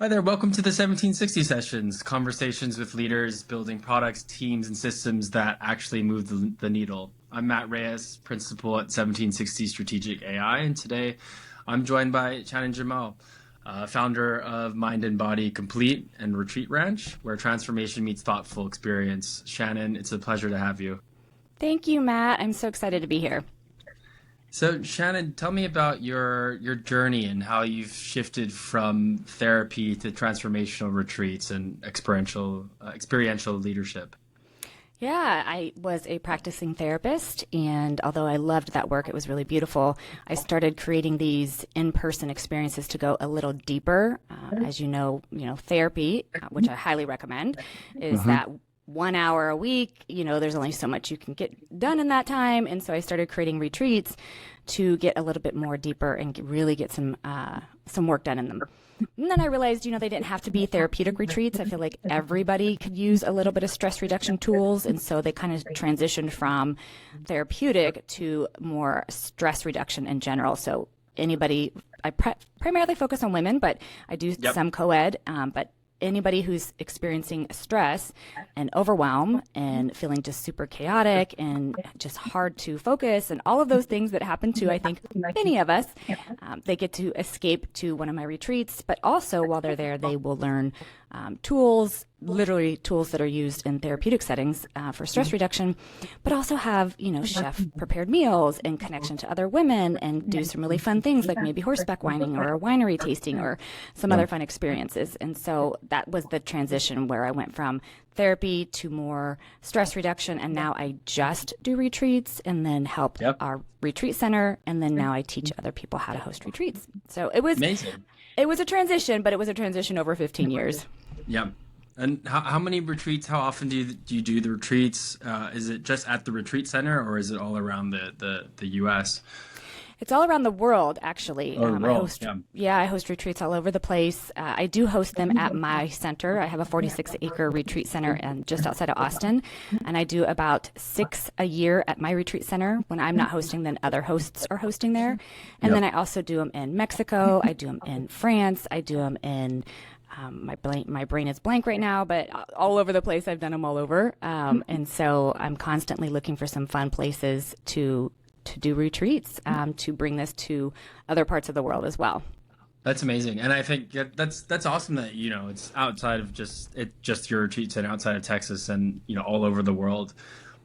Hi there, welcome to the 1760 sessions, conversations with leaders building products, teams, and systems that actually move the needle. I'm Matt Reyes, principal at 1760 Strategic AI, and today I'm joined by Shannon Jamail, founder of Mind and Body Complete and Retreat Ranch, where transformation meets thoughtful experience. Shannon, it's a pleasure to have you. Thank you, Matt. I'm so excited to be here. So, Shannon, tell me about your journey and how you've shifted from therapy to transformational retreats and experiential leadership. Yeah, I was a practicing therapist, and although I loved that work, it was really beautiful. I started creating these in-person experiences to go a little deeper. As therapy, which I highly recommend, is Hmm. that 1 hour a week. There's only so much you can get done in that time, and so I started creating retreats to get a little bit more deeper and really get some work done in them. And then I realized, they didn't have to be therapeutic retreats. I feel like everybody could use a little bit of stress reduction tools. And so they kind of transitioned from therapeutic to more stress reduction in general. So I primarily focus on women, but I do Yep. some co-ed. But anybody who's experiencing stress and overwhelm and feeling just super chaotic and just hard to focus and all of those things that happen to, I think, many of us, they get to escape to one of my retreats. But also while they're there, they will learn tools, literally tools that are used in therapeutic settings for stress reduction, but also have, chef prepared meals and connection to other women and do some really fun things like maybe horseback whining or a winery tasting or some other fun experiences. And so that was the transition where I went from therapy to more stress reduction. And now I just do retreats and then help Yep. our retreat center. And then now I teach other people how to host retreats. So it was, Amazing. it was a transition, but it was a transition over 15 years. Yep. And how many retreats, how often do you do the retreats? Is it just at the retreat center or is it all around the US? It's all around the world, actually. Oh, I world. host, Yeah. yeah, I host retreats all over the place. I do host them at my center. I have a 46-acre retreat center and just outside of Austin, and I do about 6 a year at my retreat center. When I'm not hosting, then other hosts are hosting there. And then Yep. I also do them in Mexico. I do them in France. I do them in my brain is blank right now, but all over the place. I've done them all over, and so I'm constantly looking for some fun places to do retreats, to bring this to other parts of the world as well. That's amazing. And I think that's awesome that, it's outside of just your retreats and outside of Texas and, all over the world.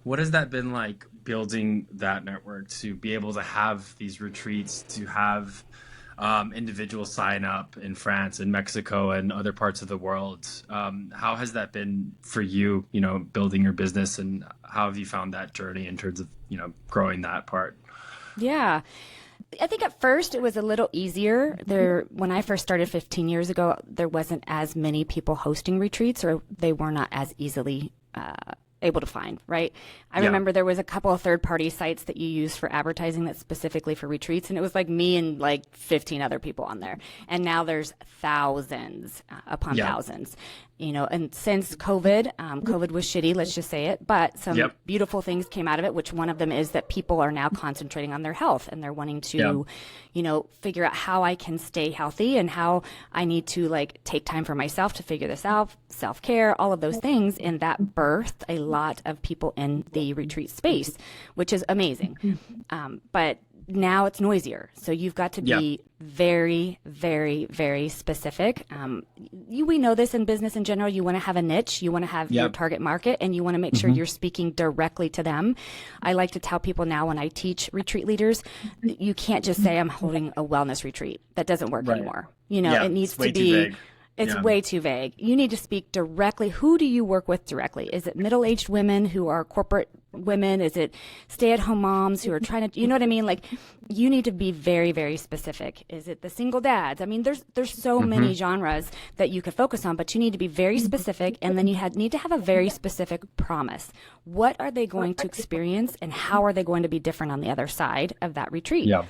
What has that been like building that network to be able to have these retreats, to have individuals sign up in France and Mexico and other parts of the world? How has that been for you, building your business, and how have you found that journey in terms of, growing that part? Yeah. I think at first it was a little easier. When I first started 15 years ago, there wasn't as many people hosting retreats, or they were not as easily able to find, right? I Yeah. remember there was a couple of third-party sites that you used for advertising that's specifically for retreats, and it was like me and like 15 other people on there. And now there's thousands upon Yeah. thousands, and since COVID was shitty, let's just say it, but some Yep. beautiful things came out of it, which one of them is that people are now concentrating on their health and they're wanting to, figure out how I can stay healthy and how I need to like take time for myself to figure this out, self-care, all of those things. And that birthed a lot of people in the retreat space, which is amazing. But now it's noisier. So you've got to Yeah. be very, very, very specific. We know this in business in general. You want to have a niche, you want to have your Yep. target market, and you want to make sure you're speaking directly to them. I like to tell people now when I teach retreat leaders, you can't just say, I'm holding a wellness retreat. That doesn't work Right. anymore. Yeah. It needs It's way to too be. vague. It's Yeah. way too vague. You need to speak directly. Who do you work with directly? Is it middle-aged women who are corporate women? Is it stay-at-home moms who are trying to, you know what I mean? Like, you need to be very, very specific. Is it the single dads? I mean, there's so many genres that you could focus on, but you need to be very specific, and then need to have a very specific promise. What are they going to experience, and how are they going to be different on the other side of that retreat? Yeah.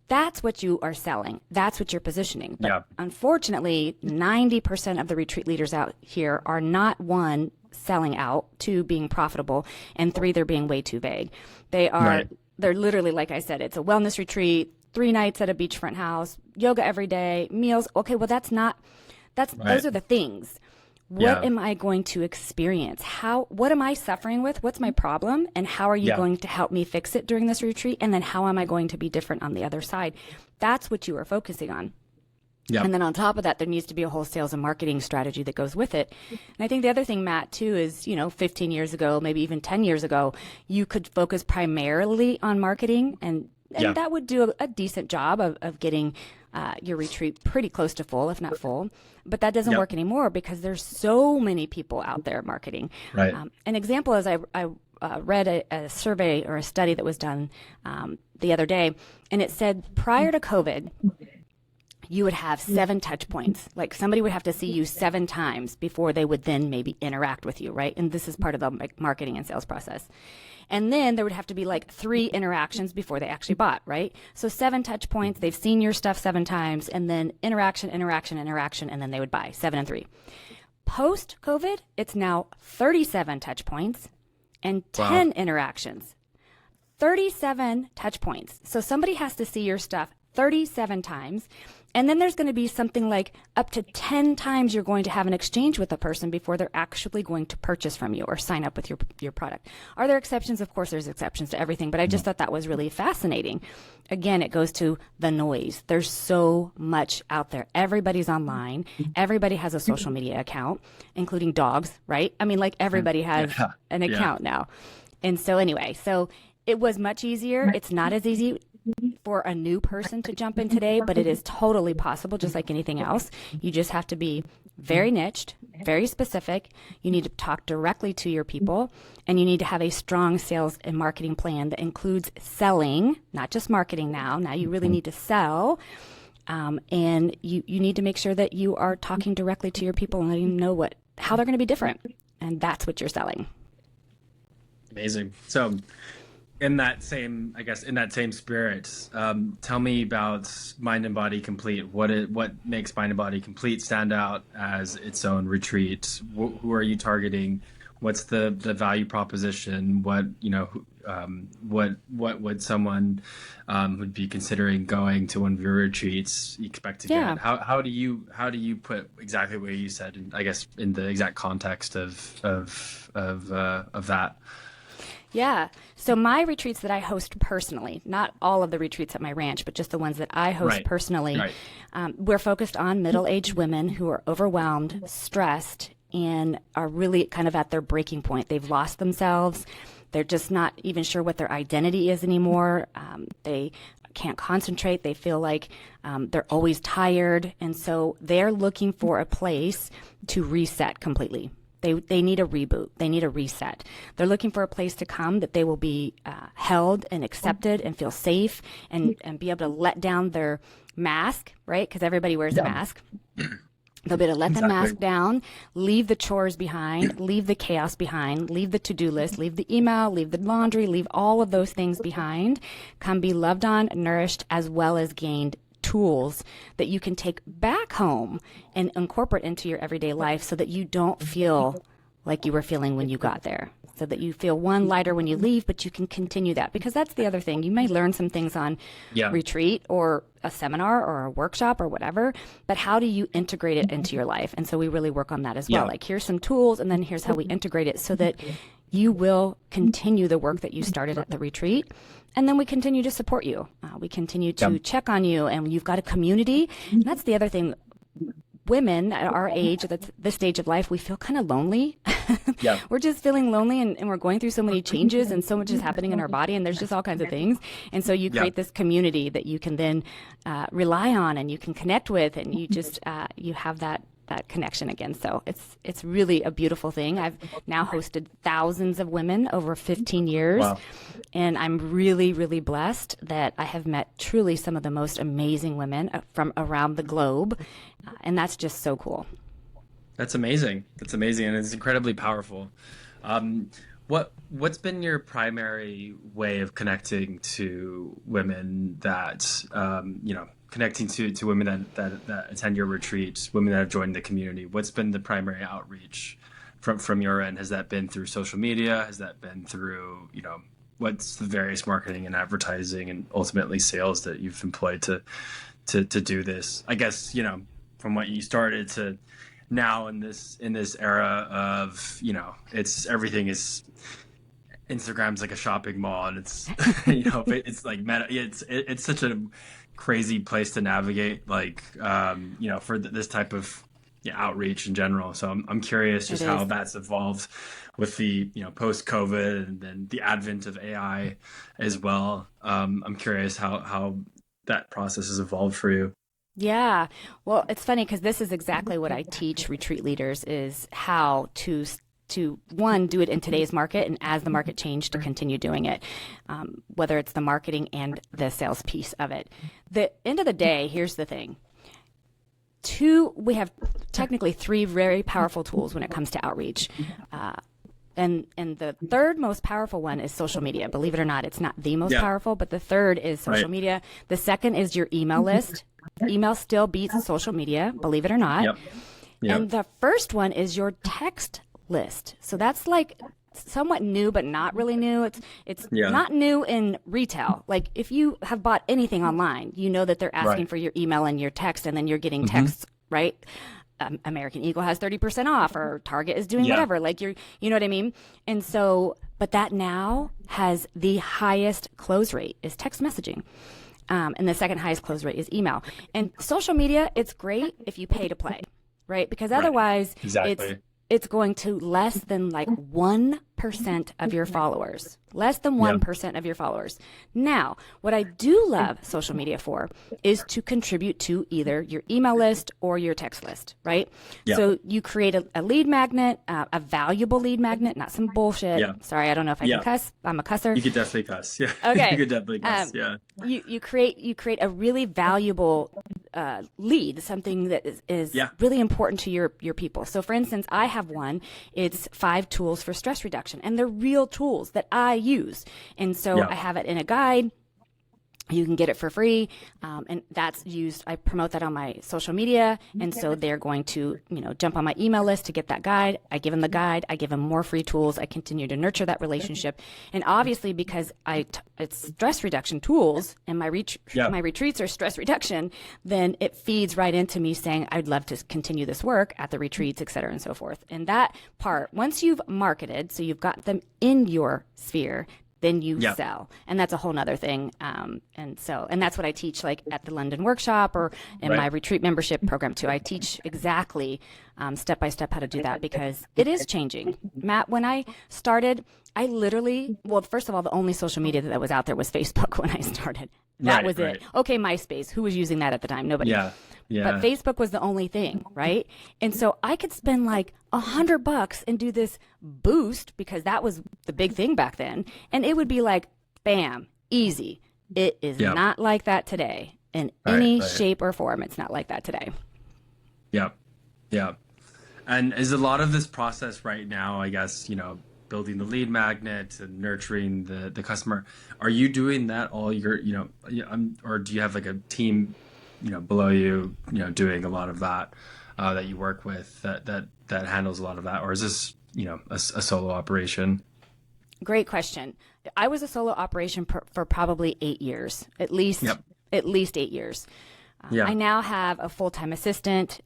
That's what you are selling. That's what you're positioning. But Yeah. unfortunately, 90% of the retreat leaders out here are not, one, selling out, two, being profitable, and three, they're being way too vague. Right. They're literally, like I said, it's a wellness retreat, 3 nights at a beachfront house, yoga every day, meals. Okay, well, Those Right. are the things. What Yeah. am I going to experience? What am I suffering with? What's my problem? And how are you Yeah. going to help me fix it during this retreat? And then how am I going to be different on the other side? That's what you are focusing on. Yeah. And then on top of that, there needs to be a whole sales and marketing strategy that goes with it. And I think the other thing, Matt, too, is, 15 years ago, maybe even 10 years ago, you could focus primarily on marketing, and Yeah. that would do a decent job of getting your retreat pretty close to full, if not full. But that doesn't Yep. work anymore because there's so many people out there marketing. Right. An example is I read a survey or a study that was done the other day, and it said prior to COVID, you would have 7 touch points. Like somebody would have to see you 7 times before they would then maybe interact with you, right? And this is part of the marketing and sales process. And then there would have to be like 3 interactions before they actually bought, right? So 7 touch points, they've seen your stuff 7 times, and then interaction, interaction, interaction, and then they would buy 7 and 3. Post COVID, it's now 37 touch points and Wow. 10 interactions. 37 touch points. So somebody has to see your stuff 37 times. And then there's going to be something like up to 10 times you're going to have an exchange with a person before they're actually going to purchase from you or sign up with your product. Are there exceptions? Of course, there's exceptions to everything, but I just thought that was really fascinating. Again, it goes to the noise. There's so much out there. Everybody's online. Everybody has a social media account, including dogs, right? I mean, like everybody has Yeah. an Yeah. account now. And so anyway, so it was much easier. It's not as easy for a new person to jump in today, but it is totally possible, just like anything else. You just have to be very niched, very specific. You need to talk directly to your people, and you need to have a strong sales and marketing plan that includes selling, not just marketing now. Now you really need to sell. And you need to make sure that you are talking directly to your people and letting them know how they're going to be different. And that's what you're selling. Amazing. So, in that same spirit, tell me about Mind and Body Complete. What makes Mind and Body Complete stand out as its own retreat? Who are you targeting? What's the value proposition? What would someone who'd be considering going to one of your retreats expect to Yeah. get? How do you put exactly what you said, I guess, in the exact context of that? Yeah. So my retreats that I host personally, not all of the retreats at my ranch, but just the ones that I host Right. personally, Right. we're focused on middle-aged women who are overwhelmed, stressed, and are really kind of at their breaking point. They've lost themselves. They're just not even sure what their identity is anymore. They can't concentrate. They feel like they're always tired. And so they're looking for a place to reset completely. They need a reboot. They need a reset. They're looking for a place to come that they will be held and accepted and feel safe and be able to let down their mask, right? Because everybody wears a mask. They'll be able to let the Exactly. mask down, leave the chores behind, leave the chaos behind, leave the to-do list, leave the email, leave the laundry, leave all of those things behind. Come be loved on, nourished, as well as gained tools that you can take back home and incorporate into your everyday life so that you don't feel like you were feeling when you got there. So that you feel lighter when you leave, but you can continue that. Because that's the other thing. You may learn some things on Yeah. retreat or a seminar or a workshop or whatever, but how do you integrate it into your life? And so we really work on that as well. Yeah. Like here's some tools, and then here's how we integrate it so that you will continue the work that you started at the retreat. And then we continue to support you. We continue to Yeah. check on you, and you've got a community. And that's the other thing. Women at our age, at this stage of life, we feel kind of lonely. Yeah. We're just feeling lonely, and we're going through so many changes, and so much is happening in our body, and there's just all kinds of things. And so you Yeah. create this community that you can then rely on, and you can connect with, and you just you have that connection again. So it's really a beautiful thing. I've now hosted thousands of women over 15 years. Wow. And I'm really, really blessed that I have met truly some of the most amazing women from around the globe. And that's just so cool. That's amazing. That's amazing, and it's incredibly powerful. What's been your primary way of connecting to women that connecting to women that attend your retreats, women that have joined the community? What's been the primary outreach from your end? Has that been through social media? Has that been through what's the various marketing and advertising and ultimately sales that you've employed to do this? I guess from what you started to now in this era of, it's everything is Instagram's like a shopping mall, and it's it's like meta. It's such a crazy place to navigate, like for this type of outreach in general. So I'm curious It just how is. that's evolved with the post COVID and then the advent of AI as well. I'm curious how that process has evolved for you. Yeah. Well, it's funny because this is exactly what I teach retreat leaders is how to one, do it in today's market, and as the market changed, to continue doing it, whether it's the marketing and the sales piece of it. The end of the day, here's the thing. We have technically three very powerful tools when it comes to outreach. And the third most powerful one is social media. Believe it or not, it's not the most Yeah. powerful, but the third is social Right. media. The second is your email list. Email still beats social media, believe it or not. Yep. And Yep. the first one is your text list. So that's like somewhat new, but not really new. It's Yeah. not new in retail. Like if you have bought anything online, you know that they're asking Right. for your email and your text, and then you're getting Hmm. texts, right? American Eagle has 30% off, or Target is doing Yeah. whatever. Like you know what I mean? And so, but that now has the highest close rate is text messaging. And the second highest close rate is email. And social media, it's great if you pay to play, right? Because Right. otherwise Exactly. it's going to less than like 1% of your followers. Less than Yep. 1% of your followers. Now, what I do love social media for is to contribute to either your email list or your text list, right? Yep. So you create a lead magnet, a valuable lead magnet, not some bullshit. Yeah. Sorry, I don't know if I Yeah. can cuss. I'm a cusser. You could definitely cuss. Yeah. Okay. You could definitely cuss. Um, Yeah. you create a really valuable lead, something that is Yeah. really important to your people. So, for instance, I have one. It's 5 tools for stress reduction, and they're real tools that I use. And so Yeah. I have it in a guide. You can get it for free, and that's used. I promote that on my social media, and so they're going to, jump on my email list to get that guide. I give them the guide. I give them more free tools. I continue to nurture that relationship, and obviously because it's stress reduction tools, and Yeah. my retreats are stress reduction, then it feeds right into me saying I'd love to continue this work at the retreats, et cetera, and so forth. And that part, once you've marketed, so you've got them in your sphere, then you Yeah. sell, and that's a whole nother thing. And that's what I teach, like at the London workshop or in Right. my retreat membership program too. I teach exactly step by step how to do that, because it is changing. Matt, when I started, I literally, well, first of all, the only social media that was out there was Facebook when I started. That Right, was right. it. Okay, MySpace. Who was using that at the time? Nobody. Yeah. Yeah. But Facebook was the only thing, right? And so I could spend like $100 and do this boost, because that was the big thing back then. And it would be like, bam, easy. It is Yep. not like that today in Right, any right. shape or form. It's not like that today. Yeah. Yeah. And is a lot of this process right now, I guess, building the lead magnet and nurturing the customer, are you doing that all or do you have like a team, below you, doing a lot of that, that you work with that handles a lot of that? Or is this, a solo operation? Great question. I was a solo operation for probably 8 years, at least, Yep. at least 8 years. Yeah. I now have a full-time assistant.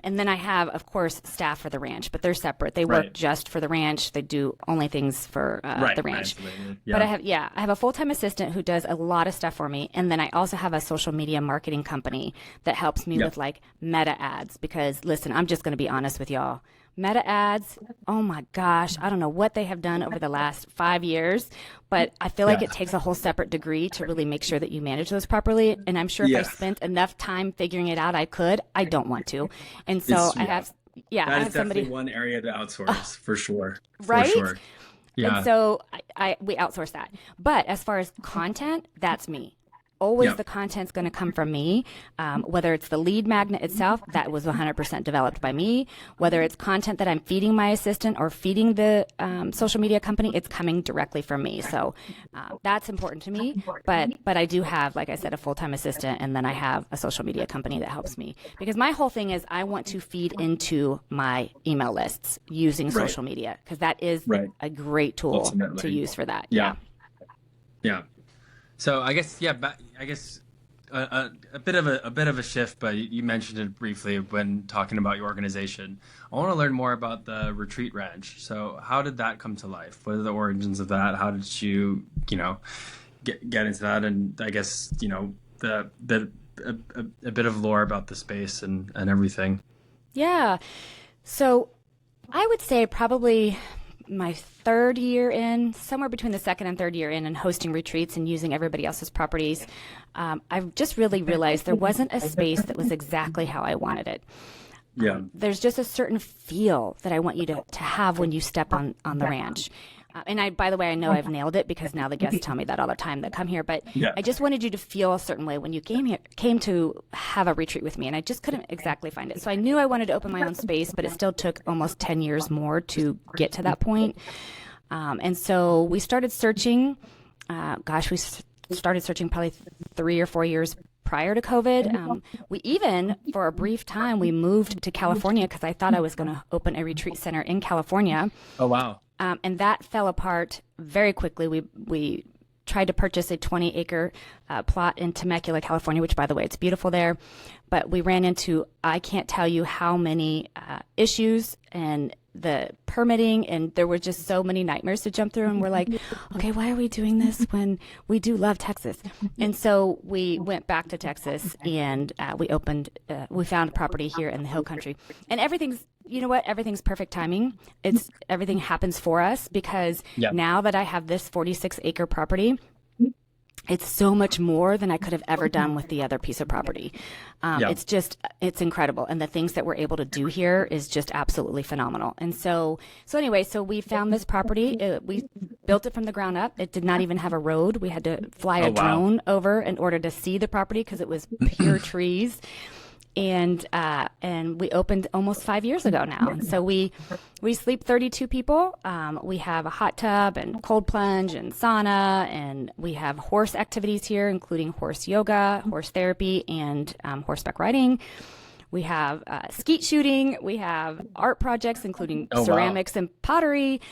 And then I have, of course, staff for the ranch, but they're separate. They work Right. just for the ranch. They do only things for Right. the ranch. Isolated. But Yeah. I have a full-time assistant who does a lot of stuff for me. And then I also have a social media marketing company that helps me Yep. with like meta ads, because listen, I'm just going to be honest with y'all. Meta ads, oh my gosh, I don't know what they have done over the last 5 years, but I feel like Yeah. it takes a whole separate degree to really make sure that you manage those properly. And I'm sure if I Yeah. spent enough time figuring it out, I could. I don't want to. And so It's- I have, yeah, I That have is definitely somebody, one area to outsource for sure. right? For sure. Yeah. and so we outsource that. But as far as content, that's me. Always Yep. the content's going to come from me. Whether it's the lead magnet itself, that was 100% developed by me. Whether it's content that I'm feeding my assistant or feeding the social media company, it's coming directly from me. So that's important to me. But I do have, like I said, a full-time assistant, and then I have a social media company that helps me. Because my whole thing is I want to feed into my email lists using Right. social media, because that is Right. a great tool Ultimately. to use for that. Yeah. Yeah. So I guess, I guess a bit of a shift, but you mentioned it briefly when talking about your organization. I want to learn more about the Retreat Ranch. So, how did that come to life? What are the origins of that? How did you, get into that? And I guess, a bit of lore about the space and everything. Yeah. So I would say probably my third year in, somewhere between the second and third year in, and hosting retreats and using everybody else's properties, I've just really realized there wasn't a space that was exactly how I wanted it. Yeah. There's just a certain feel that I want you to have when you step on the ranch. And by the way, I know I've nailed it because now the guests tell me that all the time that come here. But Yeah. I just wanted you to feel a certain way when you came to have a retreat with me, and I just couldn't exactly find it. So I knew I wanted to open my own space, but it still took almost 10 years more to get to that point. And so we started searching. Started searching probably 3 or 4 years prior to COVID. We even, for a brief time, we moved to California because I thought I was going to open a retreat center in California. Oh, wow. And that fell apart very quickly. We tried to purchase a 20-acre plot in Temecula, California, which, by the way, it's beautiful there. But we ran into, I can't tell you how many issues and the permitting, and there were just so many nightmares to jump through. And we're like, okay, why are we doing this when we do love Texas? And so we went back to Texas and we found a property here in the Hill Country. And everything's perfect timing. Everything happens for us because Yeah. now that I have this 46-acre property, it's so much more than I could have ever done with the other piece of property. Yeah. It's incredible. And the things that we're able to do here is just absolutely phenomenal. And so anyway, so we found this property. We built it from the ground up. It did not even have a road. We had to fly a Oh, wow. drone over in order to see the property because it was pure trees. And we opened almost 5 years ago now. And so we sleep 32 people. We have a hot tub and cold plunge and sauna, and we have horse activities here, including horse yoga, horse therapy, and horseback riding. We have skeet shooting. We have art projects, including Oh, wow. ceramics and pottery.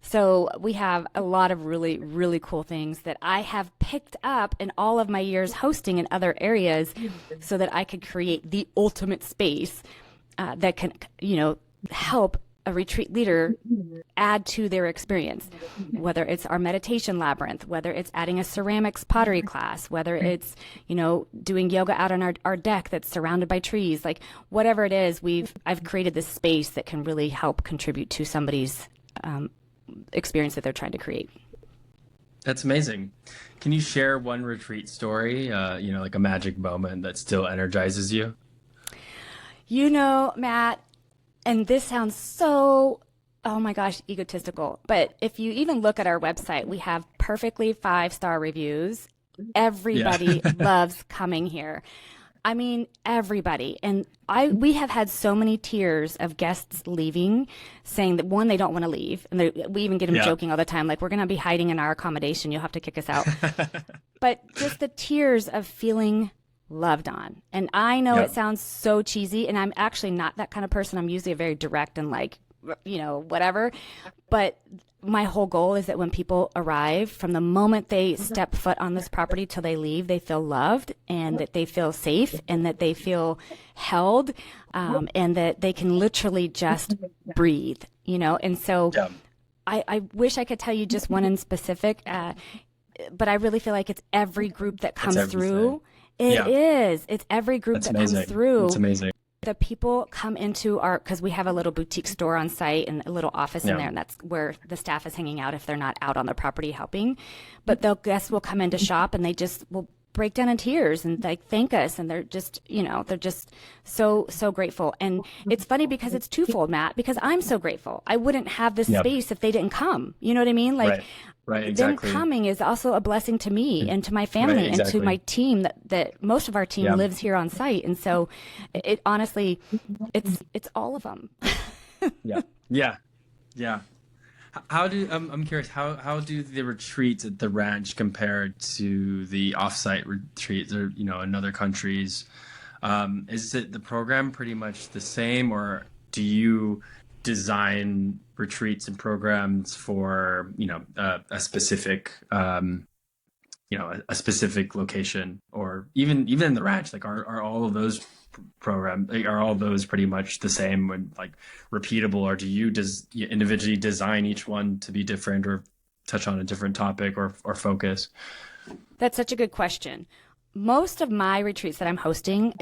So we have a lot of really, really cool things that I have picked up in all of my years hosting in other areas so that I could create the ultimate space that can, help a retreat leader add to their experience, whether it's our meditation labyrinth, whether it's adding a ceramics pottery class, whether it's, doing yoga out on our deck that's surrounded by trees, like whatever it is, I've created this space that can really help contribute to somebody's experience that they're trying to create. That's amazing. Can you share one retreat story, like a magic moment that still energizes you? Matt, and this sounds so, oh my gosh, egotistical, but if you even look at our website, we have perfectly 5-star reviews. Everybody Yeah. loves coming here. I mean, everybody. And we have had so many tears of guests leaving, saying that one, they don't want to leave. And we even get them Yeah. joking all the time, like, we're going to be hiding in our accommodation. You'll have to kick us out. But just the tears of feeling loved on. And I know Yeah. it sounds so cheesy, and I'm actually not that kind of person. I'm usually a very direct and like, whatever. But my whole goal is that when people arrive, from the moment they step foot on this property till they leave, they feel loved and that they feel safe and that they feel held, and that they can literally just breathe, And so Yeah. I wish I could tell you just one in specific, but I really feel like it's every group that comes everything. through. It Yeah. is. It's every group That's that amazing. comes through. That's amazing. The people come into because we have a little boutique store on site and a little office in Yeah. there, and that's where the staff is hanging out if they're not out on the property helping. But the guests will come in to shop and they just will break down in tears and like thank us, and they're just so grateful. And it's funny because it's twofold, Matt, because I'm so grateful. I wouldn't have this Yep. space if they didn't come. You know what I mean? Like, Right. Right. them Exactly. coming is also a blessing to me and to my family Right, and to exactly. my team that most of our team Yeah. lives here on site. And so it honestly, it's all of them. Yeah. Yeah. Yeah. How do I'm curious, how do the retreats at the ranch compare to the offsite retreats or in other countries? Is it the program pretty much the same, or do you design retreats and programs for a specific a specific location, or even in the ranch, like are all of those program like, are all of those pretty much the same and like repeatable, or do you individually design each one to be different or touch on a different topic or focus? That's such a good question. Most of my retreats that I'm hosting,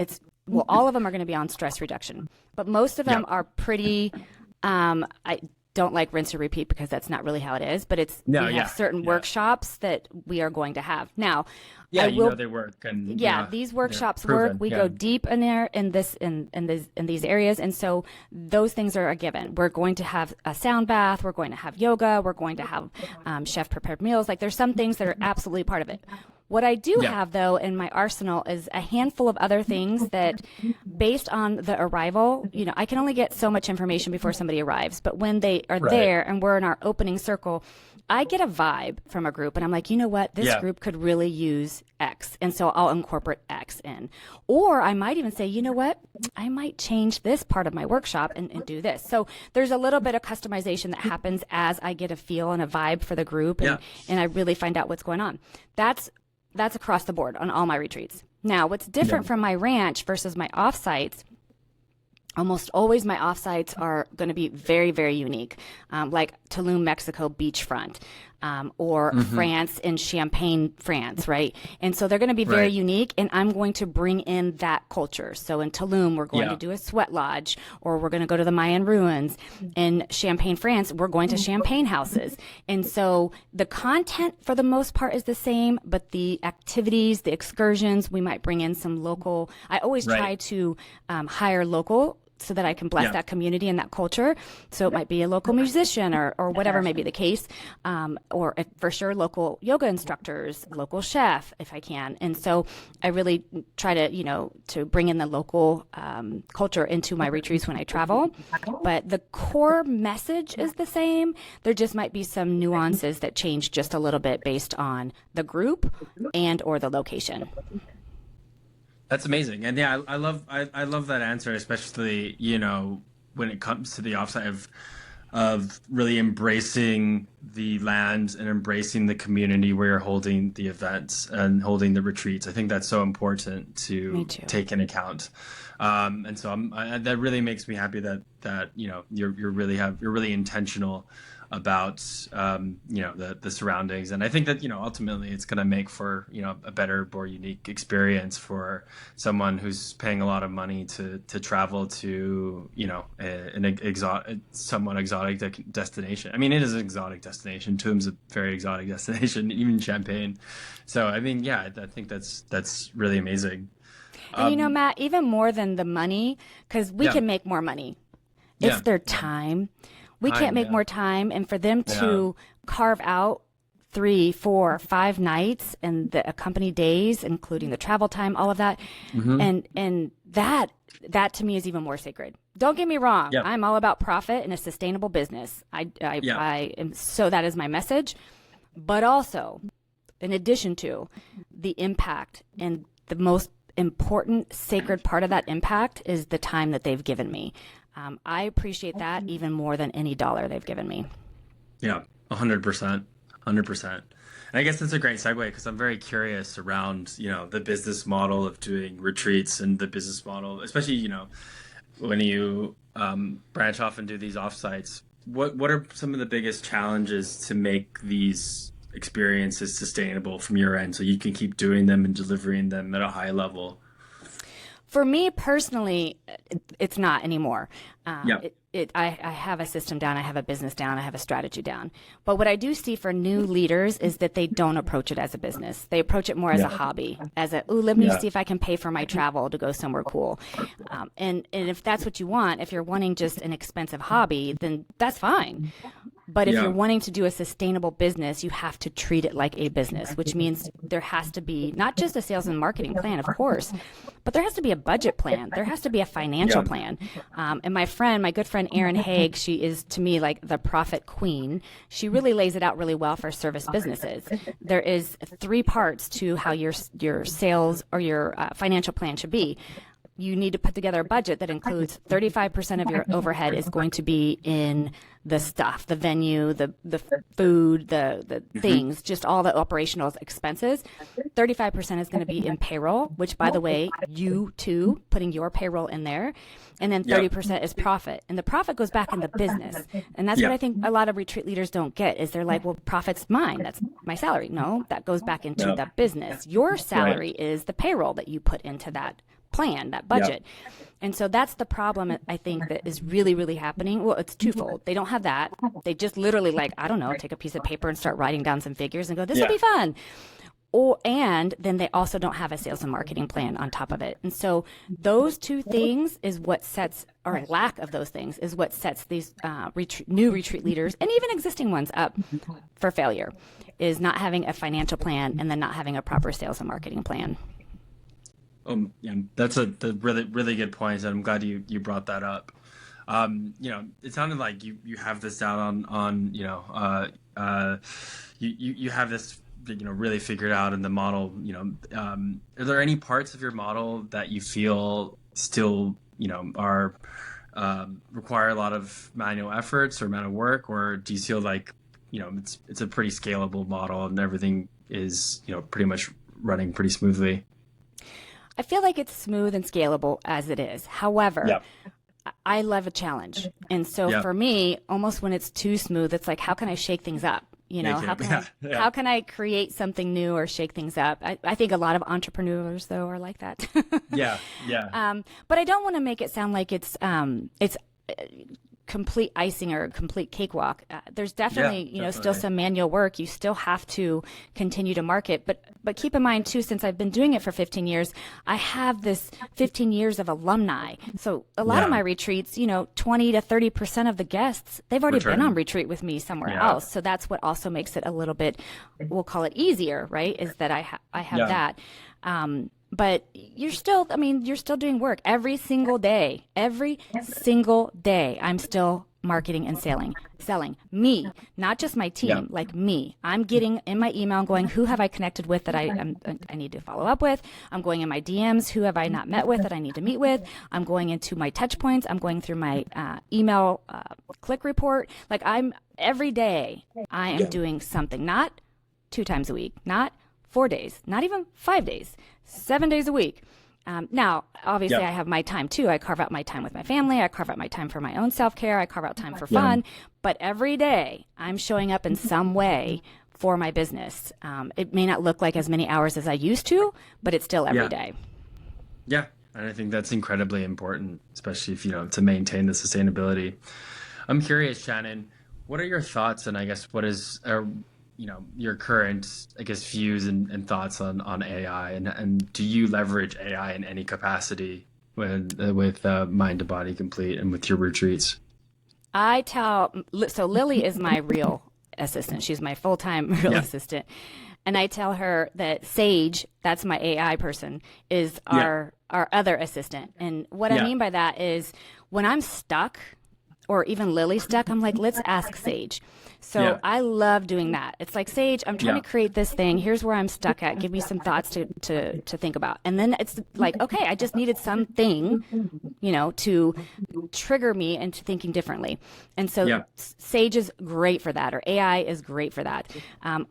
well, all of them are going to be on stress reduction, but most of them Yeah. are pretty, I don't like rinse and repeat because that's not really how it is, but No, we have yeah. certain Yeah. workshops that we are going to have. Now, Yeah, I you know will they work, and yeah, these they're workshops work. proven. We Yeah. go deep in there in these areas, and so those things are a given. We're going to have a sound bath. We're going to have yoga. We're going to have chef prepared meals. Like there's some things that are absolutely part of it. What I do Yeah. have though in my arsenal is a handful of other things that, based on the arrival, I can only get so much information before somebody arrives. But when they are Right. there and we're in our opening circle, I get a vibe from a group and I'm like, you know what? This Yeah. group could really use X. And so I'll incorporate X in. Or I might even say, you know what? I might change this part of my workshop and do this. So there's a little bit of customization that happens as I get a feel and a vibe for the group Yeah. and I really find out what's going on. That's across the board on all my retreats. Now, what's different Yeah. from my ranch versus my offsites, almost always my offsites are going to be very, very unique, like Tulum, Mexico beachfront, or France in Champagne, France, right? And so they're going to be very Right. unique, and I'm going to bring in that culture. So in Tulum, we're going Yeah. to do a sweat lodge, or we're going to go to the Mayan ruins. In Champagne, France, we're going to champagne houses. And so the content for the most part is the same, but the activities, the excursions, we might bring in some local. I always Right. try to hire local so that I can bless Yeah. that community and that culture. So it might be a local musician or whatever may be the case, or for sure local yoga instructors, local chef if I can. And so I really try to, to bring in the local culture into my retreats when I travel. But the core message is the same. There just might be some nuances that change just a little bit based on the group and or the location. That's amazing, and yeah, I love that answer, especially when it comes to the offside of really embracing the land and embracing the community where you're holding the events and holding the retreats. I think that's so important Me to too. take in account, and so that really makes me happy that you're really intentional about the surroundings, and I think that ultimately it's going to make for a better, more unique experience for someone who's paying a lot of money to travel to an exotic, somewhat exotic destination. I mean, it is an exotic destination. Tulum's a very exotic destination, even Champagne. So I mean, yeah, I think that's really amazing. And Um, Matt, even more than the money, because we yeah, can make more money. It's yeah, their yeah, time. We can't time, make yeah, more time. And for them yeah, to carve out 3, 4, 5 nights and the accompanied days, including the travel time, all of that. hmm, And that to me is even more sacred. Don't get me wrong. yeah, I'm all about profit and a sustainable business. yeah, I am, so that is my message. But also, in addition to the impact, and the most important sacred part of that impact is the time that they've given me. I appreciate that even more than any dollar they've given me. yeah, 100%, 100%. And I guess that's a great segue because I'm very curious around, the business model of doing retreats and the business model, especially, when you branch off and do these offsites. What are some of the biggest challenges to make these experiences sustainable from your end so you can keep doing them and delivering them at a high level? For me personally, it's not anymore. Yeah, I have a system down, I have a business down, I have a strategy down. But what I do see for new leaders is that they don't approach it as a business. They approach it more as a yeah, hobby, as ooh, let me yeah, see if I can pay for my travel to go somewhere cool. And if that's what you want, if you're wanting just an expensive hobby, then that's fine. But if you're yeah, wanting to do a sustainable business, you have to treat it like a business, which means there has to be not just a sales and marketing plan, of course, but there has to be a budget plan. There has to be a financial yeah, plan. And my good friend Erin Haig, she is to me like the profit queen. She really lays it out really well for service businesses. There is 3 parts to how your sales or your financial plan should be. you need to put together a budget that includes 35% of your overhead is going to be in the stuff, the venue, the food, the things, just all the operational expenses. 35% is going to be in payroll, which, by the way, you too, putting your payroll in there. And then 30% is profit. And the profit goes back in the business. And that's what I think a lot of retreat leaders don't get is they're like, well, profit's mine. That's my salary. No, that goes back into the business. Your salary is the payroll that you put into that plan, that budget. And so that's the problem, I think, that is really, really happening. Well, it's twofold. They don't have that. They just literally I don't know, take a piece of paper and start writing down some figures and go, this will be fun. And then they also don't have a sales and marketing plan on top of it. And so those two things is what sets, or lack of those things, is what sets these new retreat leaders and even existing ones up for failure, is not having a financial plan and then not having a proper sales and marketing plan. Yeah, that's a really, really good point, and I'm glad you brought that up. It sounded like you have this down on you have this really figured out in the model. Are there any parts of your model that you feel still are require a lot of manual efforts or amount of work, or do you feel like it's a pretty scalable model and everything is pretty much running pretty smoothly? I feel like it's smooth and scalable as it is. However, I love a challenge. And so for me, almost when it's too smooth, it's like, how can I shake things up? How can I create something new or shake things up? I think a lot of entrepreneurs, though, are like that. But I don't want to make it sound like it's complete icing or complete cakewalk. There's definitely, still some manual work. You still have to continue to market. But keep in mind, too, since I've been doing it for 15 years, I have this 15 years of alumni. So a lot of my retreats, 20 to 30% of the guests, they've already been on retreat with me somewhere else. So that's what also makes it a little bit, we'll call it easier, right? Is that I have that. But you're still doing work every single day. Every single day, I'm still marketing and selling me, not just my team, like me. I'm getting in my email going, who have I connected with that I need to follow up with? I'm going in my DMs, who have I not met with that I need to meet with? I'm going into my touch points. I'm going through my email click report. Every day I am doing something, not 2 times a week, not 4 days, not even 5 days, 7 days a week. Now, obviously, I have my time too. I carve out my time with my family. I carve out my time for my own self-care. I carve out time for fun. But every day, I'm showing up in some way for my business. It may not look like as many hours as I used to, but it's still every day. Yeah, and I think that's incredibly important, especially if to maintain the sustainability. I'm curious, Shannon, what are your thoughts, and I guess what is your current, views and thoughts on AI, and do you leverage AI in any capacity with Mind to Body Complete and with your retreats? So Lily is my real assistant. She's my full-time real assistant. And I tell her that Sage, that's my AI person, is our other assistant. And what I mean by that is when I'm stuck, or even Lily's stuck, I'm like, let's ask Sage. So I love doing that. It's like, Sage, I'm trying to create this thing. Here's where I'm stuck at. Give me some thoughts to think about. And then it's like, okay, I just needed something, to trigger me into thinking differently. And so Sage is great for that, or AI is great for that.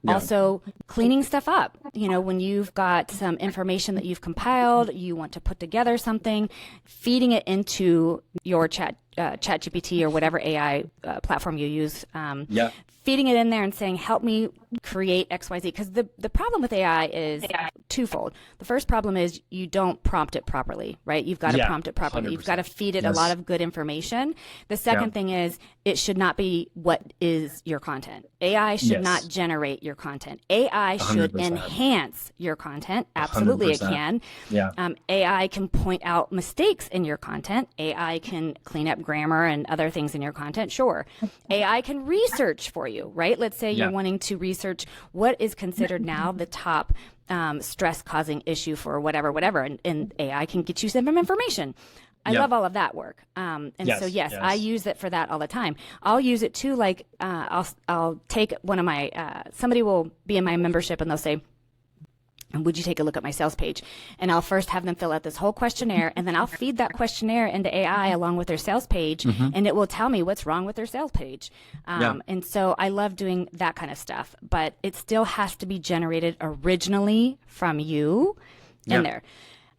Also, cleaning stuff up. When you've got some information that you've compiled, you want to put together something, feeding it into your ChatGPT or whatever AI platform you use, feeding it in there and saying, help me create XYZ. Because the problem with AI is twofold. The first problem is you don't prompt it properly, right? You've got to prompt it properly. 100%. You've got to feed it a lot of good information. The second thing is it should not be what is your content. AI should not generate your content. AI should 100%. Enhance your content. Absolutely 100%. It can. AI can point out mistakes in your content. AI can clean up grammar and other things in your content. Sure. AI can research for you, right? Let's say you're wanting to research what is considered now the top stress-causing issue for whatever, and AI can get you some information. I love all of that work. So I use it for that all the time. I'll use it too. Like I'll take one of my somebody will be in my membership and they'll say, And would you take a look at my sales page? And I'll first have them fill out this whole questionnaire, and then I'll feed that questionnaire into AI along with their sales page, and it will tell me what's wrong with their sales page. And so I love doing that kind of stuff, but it still has to be generated originally from you in there.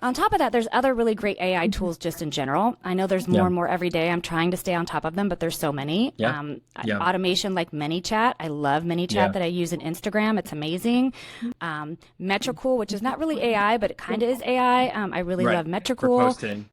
On top of that, there's other really great AI tools just in general. I know there's more and more every day. I'm trying to stay on top of them, but there's so many. Automation like ManyChat. I love ManyChat that I use in Instagram. It's amazing. Metricool, which is not really AI, but it kind of is AI. I really love Metricool. For posting.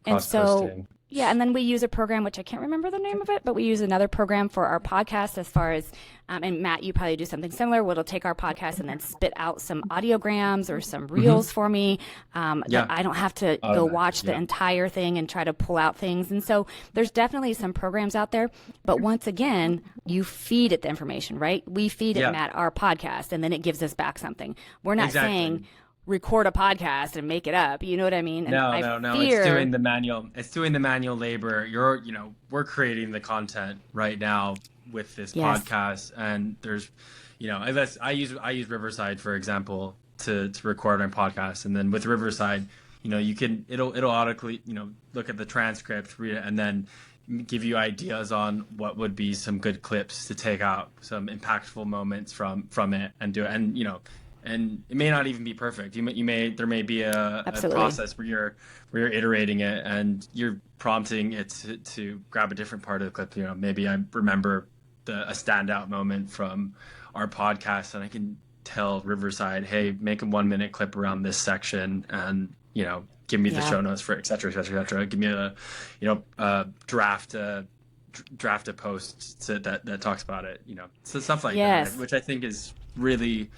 And so... Yeah, and then we use a program, which I can't remember the name of it, but we use another program for our podcast as far as, and Matt, you probably do something similar, where it'll take our podcast and then spit out some audiograms or some reels for me. That I don't have to go watch the entire thing and try to pull out things. And so there's definitely some programs out there. But once again, you feed it the information, right? We feed it, Matt, our podcast, and then it gives us back something. We're not saying record a podcast and make it up. You know what I mean? And no. It's doing the manual. It's doing the manual labor. We're creating the content right now with this podcast, and there's, I use Riverside, for example, to record my podcast, and then with Riverside, it'll automatically, look at the transcript, read it, and then give you ideas on what would be some good clips to take out, some impactful moments from it, and do it, and it may not even be perfect. There may be a process where you're iterating it and you're prompting it to grab a different part of the clip. Maybe I remember a standout moment from our podcast, and I can tell Riverside, hey, make a 1 minute clip around this section, and give me the show notes for it, et cetera, et cetera, et cetera. Give me a draft a post that talks about it. So stuff like that, which I think is really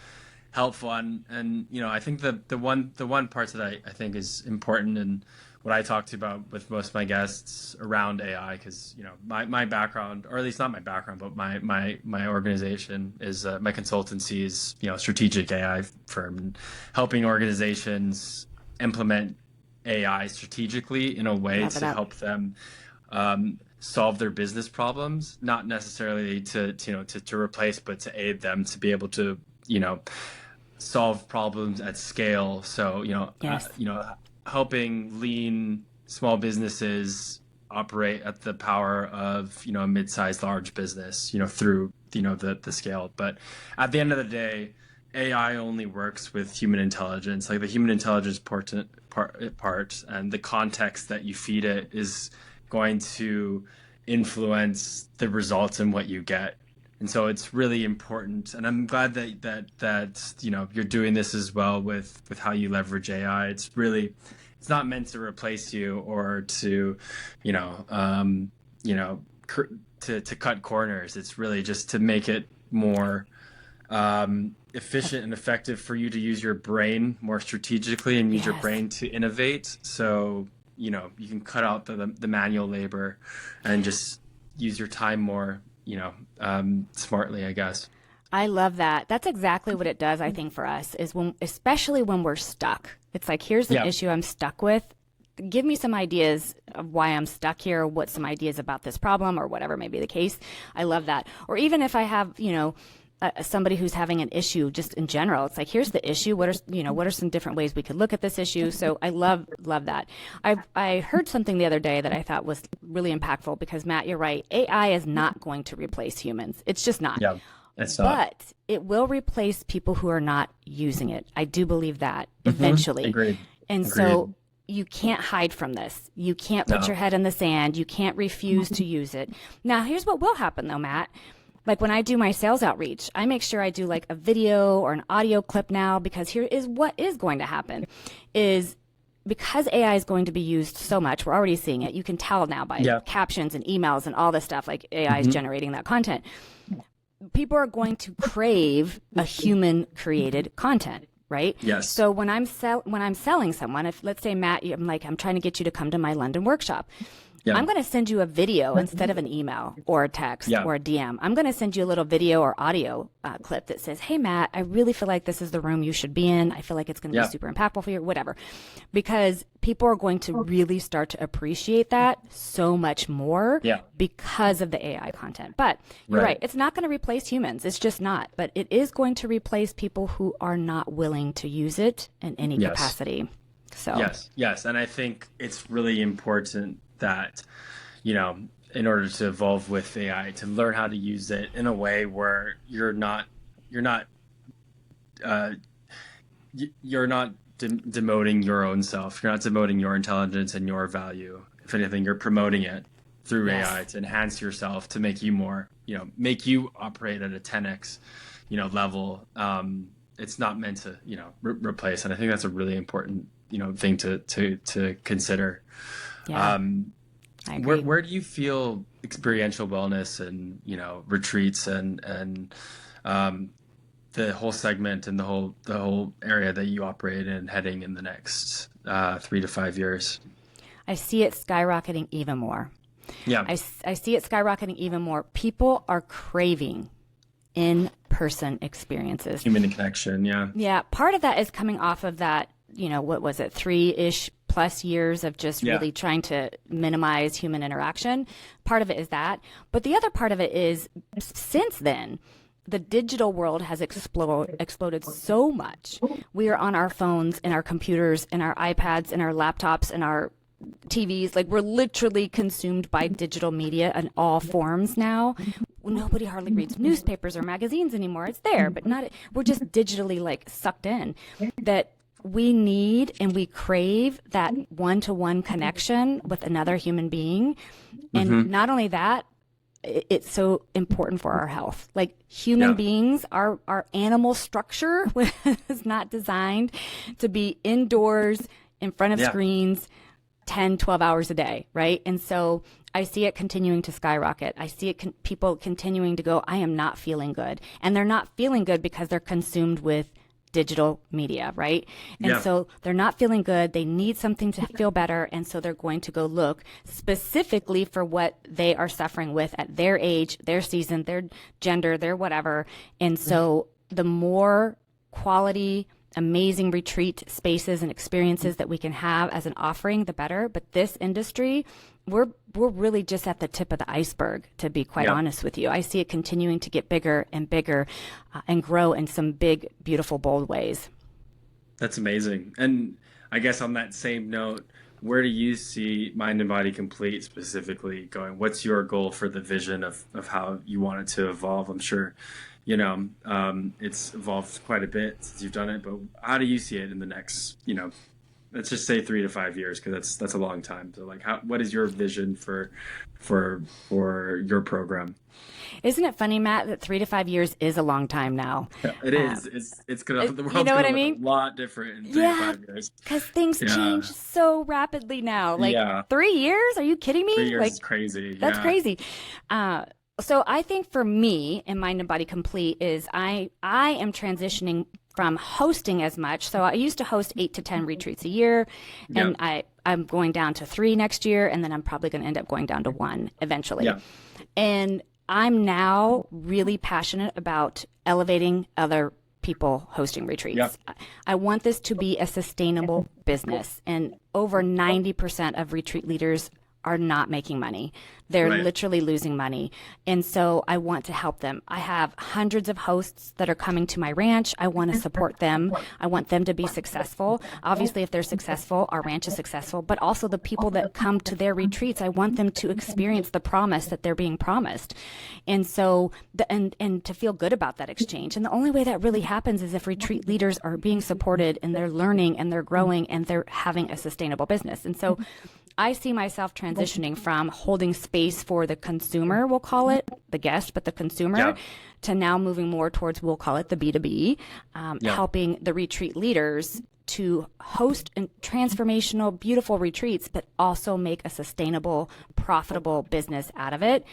helpful. And I think the one part that I think is important, and what I talk about with most of my guests around AI, because my background, or at least not my background, but my organization is my consultancy is strategic AI firm, and helping organizations implement AI strategically in a way to help them solve their business problems, not necessarily to replace, but to aid them to be able to solve problems at scale. So helping lean small businesses operate at the power of a mid-sized large business through the scale. But at the end of the day, AI only works with human intelligence. Like the human intelligence part and the context that you feed it is going to influence the results and what you get. And so it's really important, and I'm glad that you're doing this as well with how you leverage AI. It's not meant to replace you or to to cut corners. It's really just to make it more efficient and effective for you to use your brain more strategically and use your brain to innovate. So you can cut out the manual labor and just use your time more smartly, I guess. I love that. That's exactly what it does, I think, for us, is especially when we're stuck. It's like, here's an issue I'm stuck with. Give me some ideas of why I'm stuck here. What's some ideas about this problem, or whatever may be the case. I love that. Or even if I have, somebody who's having an issue just in general, it's like, here's the issue. What are some different ways we could look at this issue? So I love that. I heard something the other day that I thought was really impactful, because Matt, you're right. AI is not going to replace humans. It's just not. Yeah, it's not. But it will replace people who are not using it. I do believe that eventually. Agreed. And so you can't hide from this. You can't put your head in the sand. You can't refuse to use it. Now, here's what will happen though, Matt. Like when I do my sales outreach, I make sure I do like a video or an audio clip now, because here is what is going to happen is, because AI is going to be used so much, we're already seeing it. You can tell now by captions and emails and all this stuff, like AI is generating that content. People are going to crave a human created content, right? Yes. So when I'm selling someone, if let's say, Matt, I'm trying to get you to come to my London workshop. Yeah. I'm going to send you a video instead of an email or a text Yeah. or a DM. I'm going to send you a little video or audio clip that says, hey, Matt, I really feel like this is the room you should be in. I feel like it's going to be Yeah. super impactful for you, whatever. Because people are going to really start to appreciate that so much more Yeah. because of the AI content. But you're right. It's not going to replace humans. It's just not. But it is going to replace people who are not willing to use it in any Yes. capacity. So Yes. And I think it's really important that, in order to evolve with AI, to learn how to use it in a way where uh, you're not demoting your own self. You're not demoting your intelligence and your value. If anything, you're promoting it through AI to enhance yourself, to make you more, make you operate at a 10x, level. It's not meant to, replace. And I think that's a really important, thing to consider. yeah, I agree. Where do you feel experiential wellness and, retreats and the whole segment and the whole area that you operate in heading in the next 3 to 5 years? I see it skyrocketing even more. Yeah. I see it skyrocketing even more. People are craving in-person experiences. Human connection, yeah. Yeah, part of that is coming off of that, what was it, 3-ish plus years of just really trying to minimize human interaction. Part of it is that. But the other part of it is, since then, the digital world has exploded so much. We are on our phones and our computers and our iPads and our laptops and our TVs. Like, we're literally consumed by digital media in all forms now. Nobody hardly reads newspapers or magazines anymore. It's there, but we're just digitally sucked in. That we need and we crave that one-to-one connection with another human being. And not only that, it's so important for our health. Like, human beings, our animal structure was not designed to be indoors in front of screens 10, 12 hours a day, right? And so I see it continuing to skyrocket. I see it people continuing to go, I am not feeling good. And they're not feeling good because they're consumed with digital media, right? And so they're not feeling good. They need something to feel better. And so they're going to go look specifically for what they are suffering with at their age, their season, their gender, their whatever. And so the more quality, amazing retreat spaces and experiences that we can have as an offering, the better. But this industry, we're really just at the tip of the iceberg, to be quite honest with you. I see it continuing to get bigger and bigger and grow in some big, beautiful, bold ways. That's amazing. And I guess on that same note, where do you see Mind and Body Complete specifically going? What's your goal for the vision of how you want it to evolve? I'm sure, it's evolved quite a bit since you've done it, but how do you see it in the next, let's just say 3 to 5 years, because that's a long time. So what is your vision for your program? Isn't it funny, Matt, that 3 to 5 years is a long time now? Yeah, it is. It's gonna, the world's you know what I gonna mean? look a lot different in 3 to 5 years. Because things change so rapidly now. 3 years? Are you kidding me? 3 years is crazy. That's crazy. So I think for me in Mind and Body Complete is I am transitioning from hosting as much. So I used to host 8 to 10 retreats a year, and I'm going down to 3 next year, and then I'm probably going to end up going down to 1 eventually. Yeah. And I'm now really passionate about elevating other people hosting retreats. Yep. I want this to be a sustainable business, and over 90% of retreat leaders are not making money. They're literally losing money. And so I want to help them. I have hundreds of hosts that are coming to my ranch. I want to support them. I want them to be successful. Obviously, if they're successful, our ranch is successful, but also the people that come to their retreats, I want them to experience the promise that they're being promised. And so, and to feel good about that exchange. And the only way that really happens is if retreat leaders are being supported and they're learning and they're growing and they're having a sustainable business. And so I see myself transitioning from holding space for the consumer, we'll call it, the guest, but the consumer, to now moving more towards, we'll call it the B2B, helping the retreat leaders to host transformational, beautiful retreats, but also make a sustainable, profitable business out of it,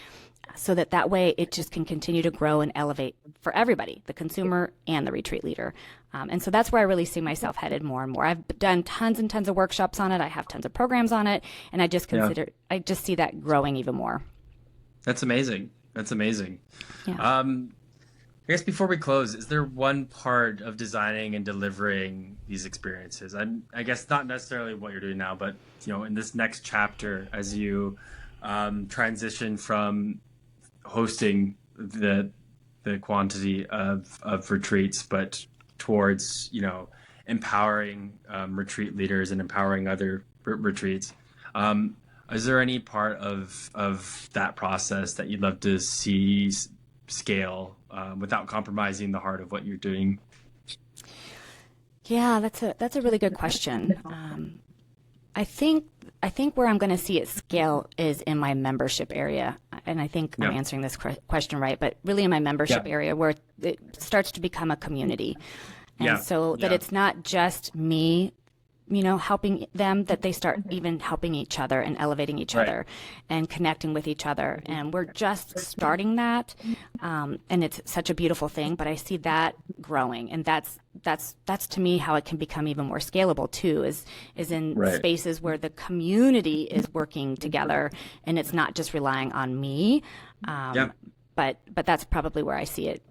so that way it just can continue to grow and elevate for everybody, the consumer and the retreat leader. And so that's where I really see myself headed more and more. I've done tons and tons of workshops on it. I have tons of programs on it. And I just I just see that growing even more. That's amazing. That's amazing. Yeah. I guess before we close, is there one part of designing and delivering these experiences? I guess not necessarily what you're doing now, but in this next chapter, as you transition from hosting the quantity of retreats, but towards empowering retreat leaders and empowering other retreats. Is there any part of that process that you'd love to see scale without compromising the heart of what you're doing? Yeah, that's a really good question. I think where I'm going to see it scale is in my membership area, and I think I'm answering this question right, but really in my membership area where it starts to become a community, and so that it's not just me, helping them, that they start even helping each other and elevating each other and connecting with each other, and we're just starting that, and it's such a beautiful thing. But I see that growing, and that's to me how it can become even more scalable too, is in spaces where the community is working together and it's not just relying on me. But that's probably where I see it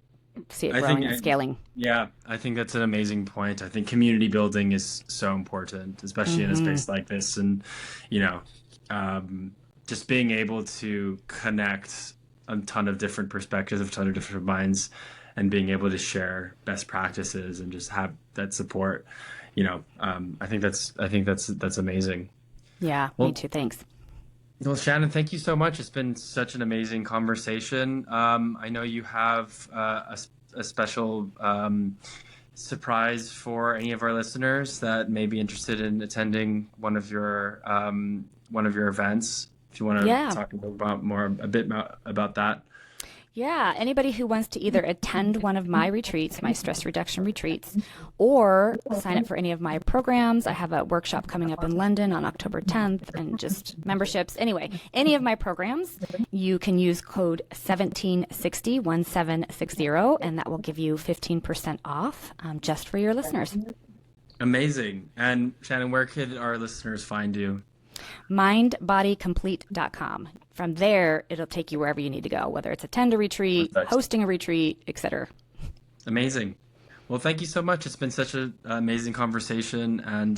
growing and scaling. I think that's an amazing point. I think community building is so important, especially in a space like this, and just being able to connect a ton of different perspectives, a ton of different minds, and being able to share best practices and just have that support. I think that's amazing. Yeah, me too. Thanks. Well, Shannon, thank you so much. It's been such an amazing conversation. I know you have a special surprise for any of our listeners that may be interested in attending one of your events. If you want to talk a bit about that. Yeah, anybody who wants to either attend one of my retreats, my stress reduction retreats, or sign up for any of my programs. I have a workshop coming up in London on October 10th, and just memberships. Anyway, any of my programs, you can use code 1760, and that will give you 15% off just for your listeners. Amazing. And Shannon, where could our listeners find you? mindbodycomplete.com. From there, it'll take you wherever you need to go, whether it's attend a retreat, hosting a retreat, etc. Amazing. Well, thank you so much. It's been such an amazing conversation. And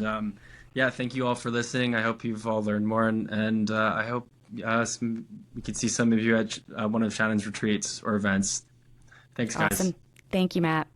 thank you all for listening. I hope you've all learned more. And I hope we can see some of you at one of Shannon's retreats or events. Thanks, guys. Awesome. Thank you, Matt.